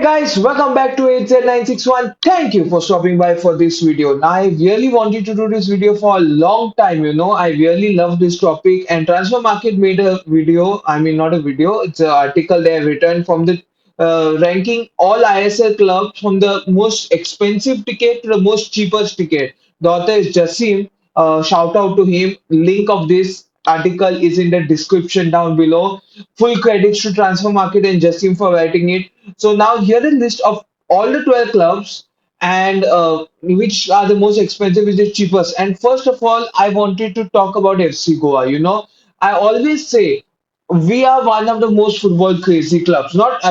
Guys, welcome back to ATZTV. Thank you for stopping by for this video. Now, I really wanted to do this video for a long time. I really love this topic, and Transfer Market made a video. I mean, not a video, it's an article they have written from the ranking all ISL clubs from the most expensive ticket to the most cheapest ticket. The author is Jassim. Shout out to him. Link of this article is in the description down below. Full credits to Transfer Market and Jassim for writing it. So now here is a list of all the 12 clubs and which are the most expensive, which is cheapest. And first of all, I wanted to talk about FC Goa. I always say we are one of the most football crazy clubs, not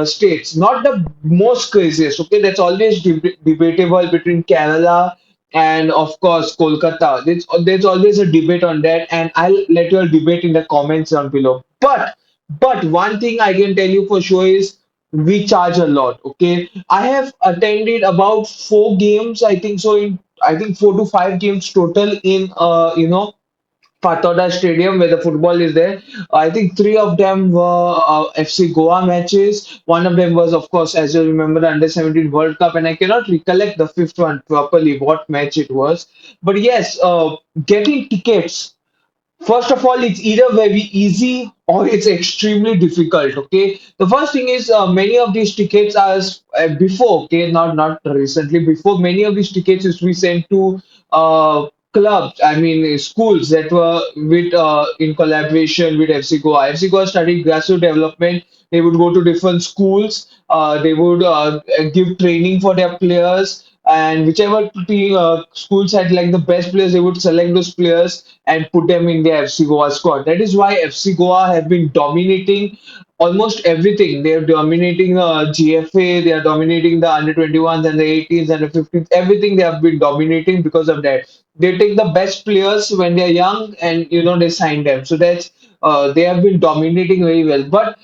states, not the most craziest. Okay, that's always debatable between Kerala and of course Kolkata. There's always a debate on that, and I'll let you all debate in the comments down below. But one thing I can tell you for sure is we charge a lot. Okay, I have attended about four games. I think so. I think 4 to 5 games total in Patoda Stadium where the football is there. I think three of them were FC Goa matches. One of them was, of course, as you remember, the Under 17 World Cup, and I cannot recollect the fifth one properly, what match it was. But yes, getting tickets. First of all, it's either very easy or it's extremely difficult. Okay, the first thing is many of these tickets are before. Okay, not recently. Before many of these tickets used to be sent to clubs. I mean schools that were with in collaboration with FC Goa. FC Goa studied grassroots development. They would go to different schools. They would give training for their players, and whichever schools had like the best players, they would select those players and put them in their FC Goa squad. That is why FC Goa have been dominating almost everything. They are dominating GFA, they are dominating the under 21s and the 18s and the 15s. Everything they have been dominating because of that. They take the best players when they're young, and they sign them. So that's they have been dominating very well. But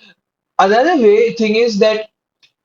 another way thing is that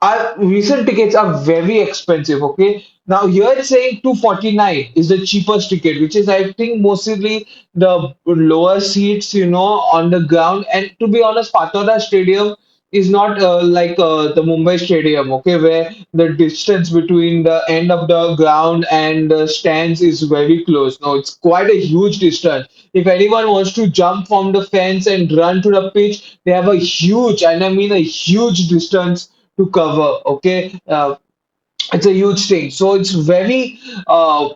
our recent tickets are very expensive. Okay, now here it's saying 249 is the cheapest ticket, which is I think mostly the lower seats, on the ground. And to be honest, Patoda Stadium is not like the Mumbai Stadium, okay, where the distance between the end of the ground and the stands is very close. No, it's quite a huge distance. If anyone wants to jump from the fence and run to the pitch, they have a huge, and I mean a huge distance to cover. Okay, it's a huge thing, so it's very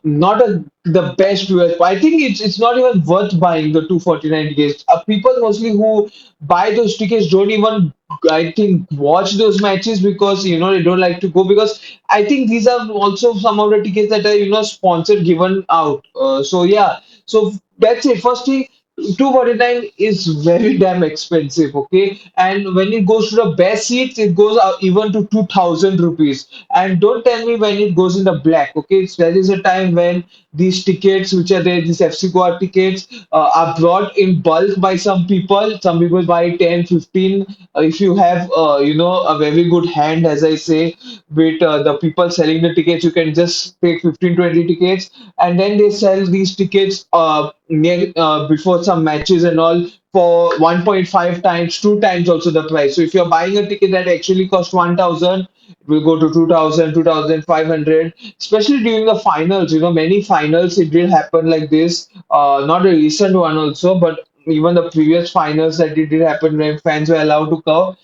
not the best US. I think it's not even worth buying the 249 tickets. People mostly who buy those tickets don't even, I think, watch those matches because they don't like to go, because I think these are also some of the tickets that are sponsored given out. So yeah, so that's it. First thing, 249 is very damn expensive. Okay, and when it goes to the best seats, it goes even to 2000 rupees. And don't tell me when it goes in the black. Okay, there is a time when these tickets, which are there, these FC Goa tickets, are brought in bulk by some people. Some people buy 10, 15. If you have, a very good hand, as I say, with the people selling the tickets, you can just take 15, 20 tickets, and then they sell these tickets before some matches and all for 1.5 times, 2 times also the price. So if you're buying a ticket that actually costs 1000, it will go to 2000, 2500, especially during the finals. Many finals it did happen like this. Not a recent one also, but even the previous finals that it did happen when fans were allowed to come.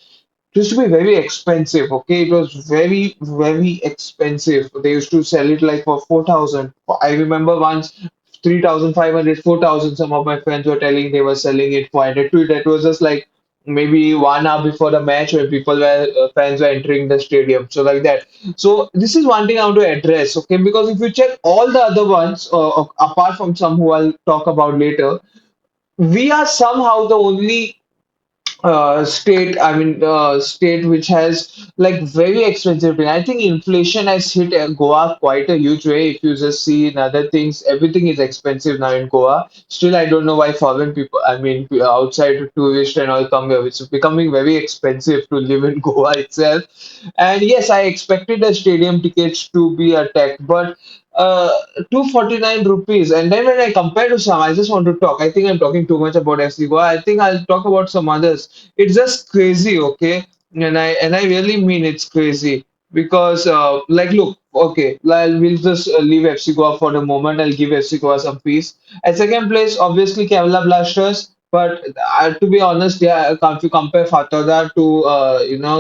It used to be very expensive. Okay, it was very, very expensive. They used to sell it like for 4000. I remember once 3500, 4000. Some of my friends were telling they were selling it for 100 to. That was just like maybe 1 hour before the match when people were fans were entering the stadium. So like that. So this is one thing I want to address. Okay, because if you check all the other ones, apart from some who I'll talk about later, we are somehow the only state which has like very expensive thing. I think inflation has hit Goa quite a huge way. If you just see in other things, everything is expensive now in Goa. Still, I don't know why foreign people, I mean, outside tourists and all come here. It's becoming very expensive to live in Goa itself. And yes, I expected the stadium tickets to be attacked, but 249 rupees. And then when I compare to some, I just want to talk. I think I'm talking too much about FC Goa. I think I'll talk about some others. It's just crazy, okay? And I really mean it's crazy because like look, okay, we'll just leave FC Goa for the moment. I'll give FC Goa some peace. At second place, obviously Kerala Blasters, but to be honest, yeah, if you compare Fatada to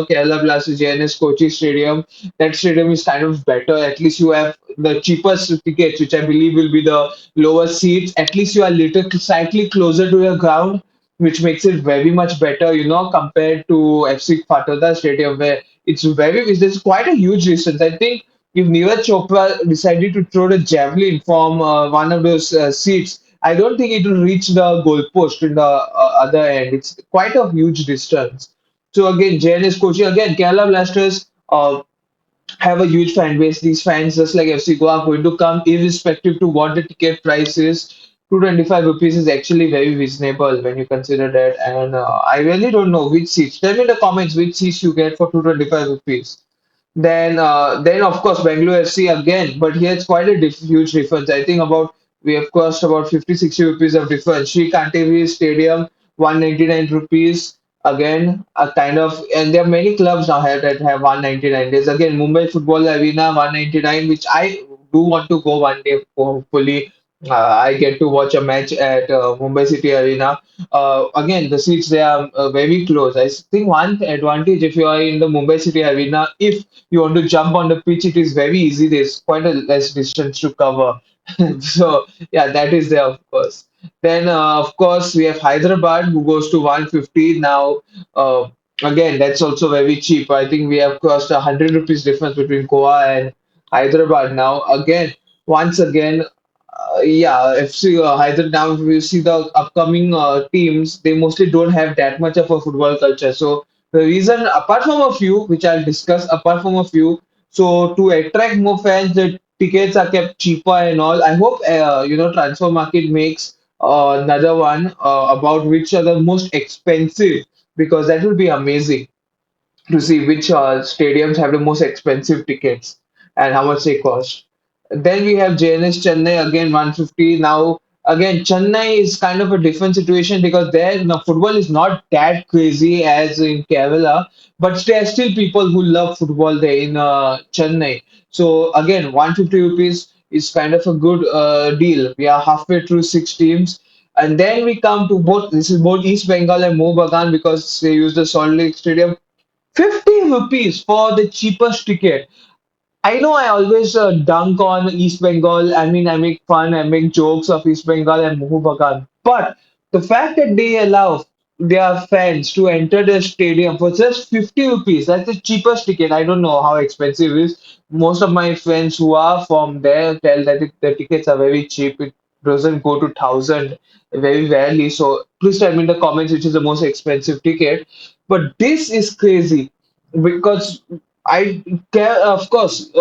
Kerala Blasters JNS Kochi Stadium, that stadium is kind of better. At least you have the cheapest tickets, which I believe will be the lowest seats. At least you are little slightly closer to your ground, which makes it very much better, compared to FC Fatada Stadium, where there's quite a huge distance. I think if Neeraj Chopra decided to throw the javelin from one of those seats, I don't think it will reach the goalpost in the other end. It's quite a huge distance. So again, JNS Kochi, again, Kerala Blasters. Have a huge fan base. These fans, just like FC Goa, are going to come irrespective to what the ticket price is. 225 rupees is actually very reasonable when you consider that. And I really don't know which seats. Tell me in the comments which seats you get for 225 rupees. Then of course Bangalore FC again, but here it's quite a huge difference. I think about we have cost about 50-60 rupees of difference. Sri Kantevi Stadium 199 rupees again, a kind of, and there are many clubs now that have 199. There's again Mumbai Football Arena 199, which I do want to go one day. Hopefully, I get to watch a match at Mumbai City Arena. Again, the seats they are very close. I think one advantage if you are in the Mumbai City Arena, if you want to jump on the pitch, it is very easy. There's quite a less distance to cover. So yeah, that is there of course. Then of course we have Hyderabad who goes to 150 now. Again, that's also very cheap. I think we have cost 100 rupees difference between Goa and Hyderabad now. Again, once again, yeah, FC Hyderabad. Now, if you see the upcoming teams, they mostly don't have that much of a football culture. So the reason, apart from a few, which I'll discuss, apart from a few, so to attract more fans, the tickets are kept cheaper and all. I hope Transfer Market makes another one about which are the most expensive, because that will be amazing to see which stadiums have the most expensive tickets and how much they cost. Then we have JNS Chennai again 150. Now again Chennai is kind of a different situation because there football is not that crazy as in Kerala, but there are still people who love football there in Chennai. So again 150 rupees is kind of a good deal. We are halfway through six teams. And then we come to both, this is both East Bengal and Mobagan because they use the Salt Lake Stadium. 50 rupees for the cheapest ticket. I know I always dunk on East Bengal. I mean, I make fun, I make jokes of East Bengal and Mohubagan. But the fact that they allow their fans to enter the stadium for just 50 rupees, that's the cheapest ticket. I don't know how expensive it is. Most of my friends who are from there tell that the tickets are very cheap. It doesn't go to 1,000 very rarely. So please tell me in the comments which is the most expensive ticket. But this is crazy because I care, of course,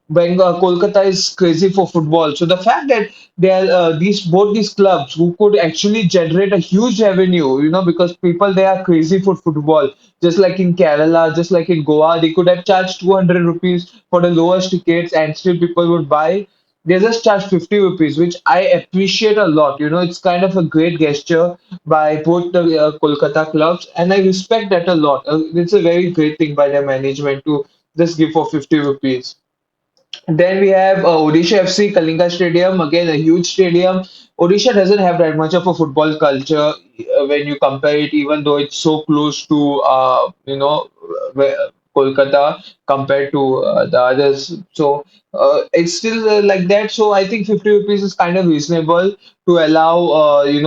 Bengal, Kolkata is crazy for football. So the fact that there are both these clubs who could actually generate a huge revenue, because people they are crazy for football, just like in Kerala, just like in Goa, they could have charged 200 rupees for the lowest tickets and still people would buy. They just charge 50 rupees, which I appreciate a lot. It's kind of a great gesture by both the Kolkata clubs, and I respect that a lot. It's a very great thing by their management to just give for 50 rupees. Then we have Odisha FC, Kalinga Stadium, again a huge stadium. Odisha doesn't have that much of a football culture when you compare it, even though it's so close to Kolkata compared to the others. So it's still like that. So I think 50 rupees is kind of reasonable to allow to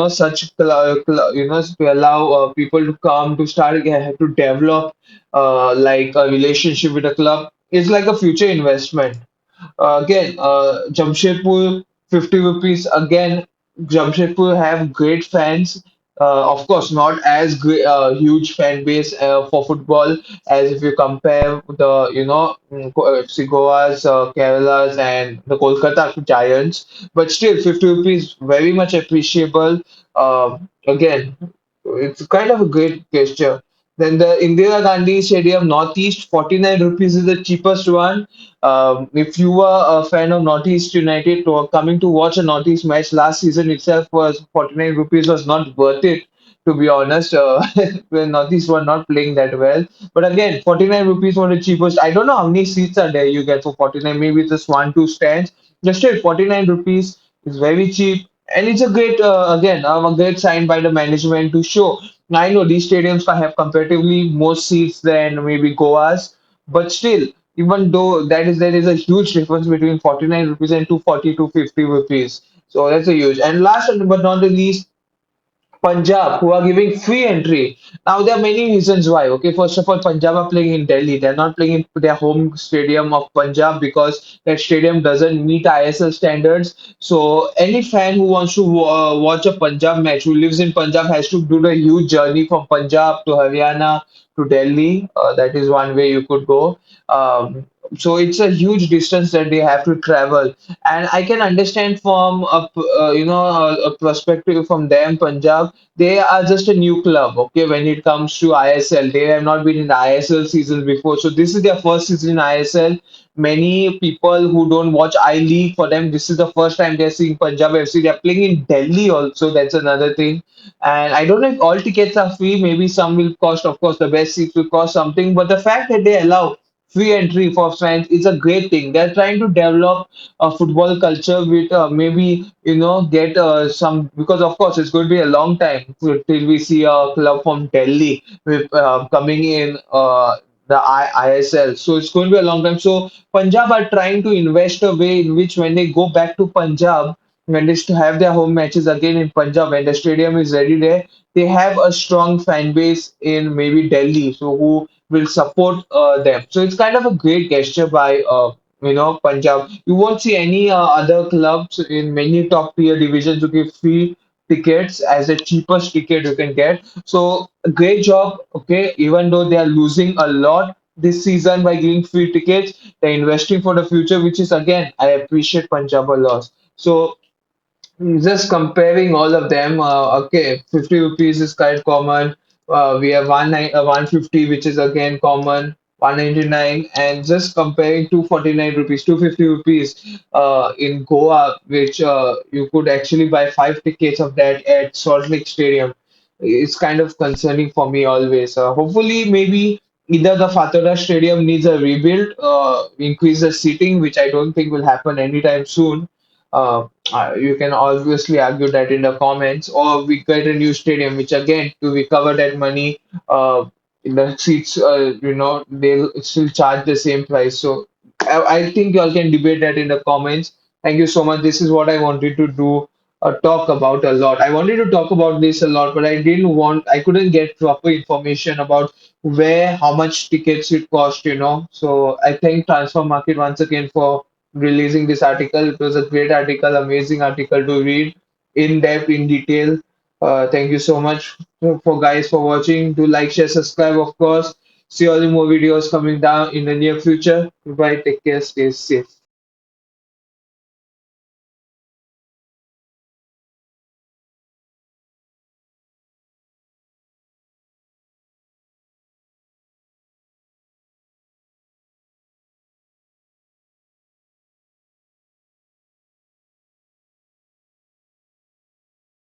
allow people to come to start to develop like a relationship with a club. It's like a future investment. Again, Jamshedpur, 50 rupees. Again, Jamshedpur have great fans. Of course, not as great, huge fan base for football as if you compare the, FC Goa's, Kerala's, and the Kolkata Giants. But still, 50 rupees very much appreciable. Again, it's kind of a great gesture. Then the Indira Gandhi Stadium Northeast, 49 rupees is the cheapest one. If you were a fan of Northeast United or coming to watch a Northeast match last season itself was 49 rupees was not worth it to be honest. Well, Northeast were not playing that well. But again, 49 rupees for the cheapest. I don't know how many seats are there you get for 49. Maybe just one, two stands. Just still 49 rupees is very cheap. And it's a great, again, a great sign by the management to show. I know these stadiums can have comparatively more seats than maybe Goa's, but still, even though there is a huge difference between 49 rupees and 240, 250 rupees. So that's a huge. And last but not the least, Punjab, who are giving free entry. Now, there are many reasons why. Okay, first of all, Punjab are playing in Delhi. They're not playing in their home stadium of Punjab because that stadium doesn't meet ISL standards. So, any fan who wants to watch a Punjab match, who lives in Punjab, has to do the huge journey from Punjab to Haryana to Delhi. That is one way you could go. So it's a huge distance that they have to travel, and I can understand from a perspective from them, Punjab. They are just a new club, okay, when it comes to ISL. They have not been in the ISL season before. So this is their first season in ISL. Many people who don't watch I League, for them, this is the first time they're seeing Punjab FC. They're playing in Delhi also. That's another thing. And I don't know if all tickets are free. Maybe some will cost, of course, the best seats will cost something. But the fact that they allow free entry for fans is a great thing. They're trying to develop a football culture with maybe get some, because of course it's going to be a long time till we see a club from Delhi with coming in ISL. So it's going to be a long time. So Punjab are trying to invest a way in which when they go back to Punjab, when they have their home matches again in Punjab, when the stadium is ready there, they have a strong fan base in maybe Delhi, so who will support them. So it's kind of a great gesture by Punjab. You won't see any other clubs in many top tier divisions who give free tickets as the cheapest ticket you can get. So a great job. Okay, even though they are losing a lot this season by giving free tickets, they're investing for the future, which is again I appreciate Punjab a lot. So just comparing all of them, okay, 50 rupees is quite common. We have 150, which is again common, 199, and just comparing 249 rupees, 250 rupees in Goa, which you could actually buy 5 tickets of that at Salt Lake Stadium. It's kind of concerning for me always. Hopefully, maybe either the Fatora Stadium needs a rebuild, increase the seating, which I don't think will happen anytime soon. You can obviously argue that in the comments, or we get a new stadium, which again, to recover that money, the seats, they'll still charge the same price. So I think y'all can debate that in the comments. Thank you so much. This is what I wanted to do, talk about a lot. I wanted to talk about this a lot, but I couldn't get proper information about how much tickets it cost. So I thank Transfer Market once again for releasing this article. It was a great article, amazing article to read in depth, in detail. Thank you so much for guys for watching. Do like, share, subscribe, of course. See all the more videos coming down in the near future. Goodbye, take care, stay safe.